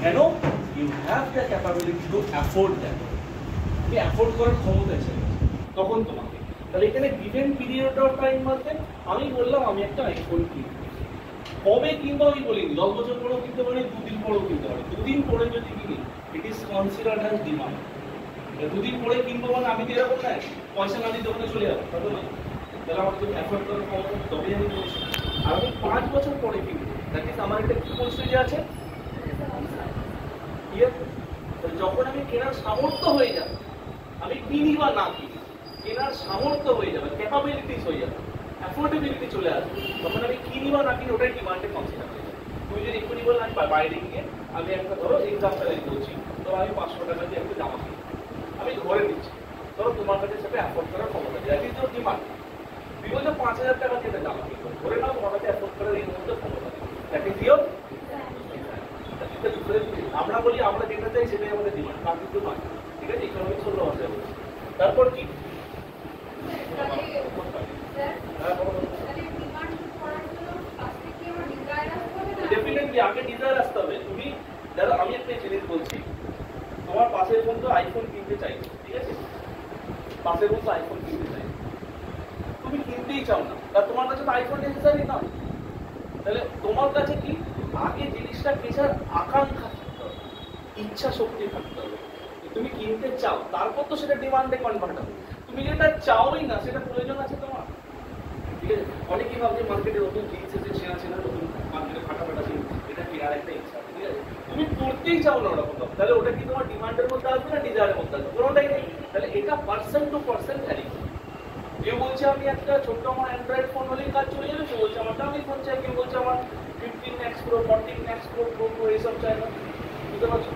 কেন? You have the capability to afford that. তুমি afford করার ক্ষমতা এসে গেছে তখন তোমাকে। তাহলে এখানে গিভেন পিরিয়ড অফ টাইম মধ্যে আমি বললাম আমি একটা আইফোন কিনবো। কবে কিনবো আমি বলিনি, 10 বছর পরেও কিনতে পারি, 2 দিন পরেও কিনতে পারি। 2 দিন পরে যদি কিনি it is considered as demand. 2 দিন পরে কিনবো মানে আমি তো এরকম নাই পয়সা না দিয়ে দোকানে চলে যাবো, তাহলে না। তাহলে আমার যদি অ্যাফোর্ড করার ক্ষমতা তবেই আমি বলছি। আর আমি 5 বছর পরে কিনবো, দ্যাট ইজ আমার একটা কি পরিস্থিতি আছে, যখন আমি কেনার সামর্থ্য হয়ে যাবে, আমি কিনি বা না কিনি, কেনার সামর্থ্য হয়ে যাবে, ক্যাপাবিলিটিস হয়ে যাবে, অ্যাফোর্ডেবিলিটি চলে আসবে, তখন আমি কিনি বা না কিনি ওটাই ডিমান্ডে কনসিডার হয়ে যাবে। তুমি যদি এক্ষুনি বলেন আমি বাইরে গিয়ে আমি একটা ধরো এক্সাম্পল আমি বলছি, তো আমি 500 টাকা দিয়ে একটা জামা কিনি, আমি ধরে নিচ্ছি, ধরো তোমার কাছে সেটা অ্যাফোর্ড করার ক্ষমতা নেই, দ্যাট ইজ ইওর ডিমান্ড। তুমি বলছো 5000 টাকা দিয়ে একটা জামা কিনবো, ধরে নাও তোমার কাছে অ্যাফোর্ড করার এই মুহূর্তে ক্ষমতা নেই, দ্যাট ইজ ইওর। আমরা বলি আমরা যেটা চাই সেটাই আমাদের ডিমান্ড, তা কিন্তু নয়। ঠিক আছে, ইকোনমিক্স হলো ভাষায় বলছি। তারপর কি ডেফিনেটলি আগে ডিজায়ার আসতে হবে। তুমি ধরো আমি একটা জিনিস বলছি, তোমার পাশের বন্ধু আইফোন কিনতে চাইছো, ঠিক আছে, পাশের বন্ধু আইফোন কিনতে চাই, তুমি কিনতেই চাও না, তা তোমার কাছে তো আইফোন নেসেসারি না। তাহলে তোমার কাছে কি আগে জিনিসটা কেনার আকাঙ্ক্ষা থাকতে হবে, ইচ্ছা শক্তি থাকতে হবে, তুমি কিনতে চাও, তারপর তো সেটা ডিমান্ডে কনভার্ট হবে। তুমি যেটা চাওই না সেটা প্রয়োজন আছে তোমার, ঠিক আছে। অনেকেই ভাবছে মার্কেটে নতুন জিনিস এসে চেনা চেনা নতুন মার্কেটে ফাটাফাটা জিনিস, এটা কেনার একটা ইচ্ছা, ঠিক আছে, তুমি করতেই চাও না ওরকম, তাহলে ওটা কি তোমার ডিমান্ডের মধ্যে আসবে না ডিজায়ারের মধ্যে আসবে? কোনোটাই নেই। তাহলে এটা পার্সন টু পার্সন ভ্যারি। কেউ বলছে আমি একটা ছোট্ট আমার অ্যান্ড্রয়েড ফোন হলেই কাজ চলে যাবে, কেউ বলছে আমার দামি ফোন চাই, কেউ বলছে আমার 15 Max Pro 14 Max Pro এইসব চাই না, বুঝতে পারছো?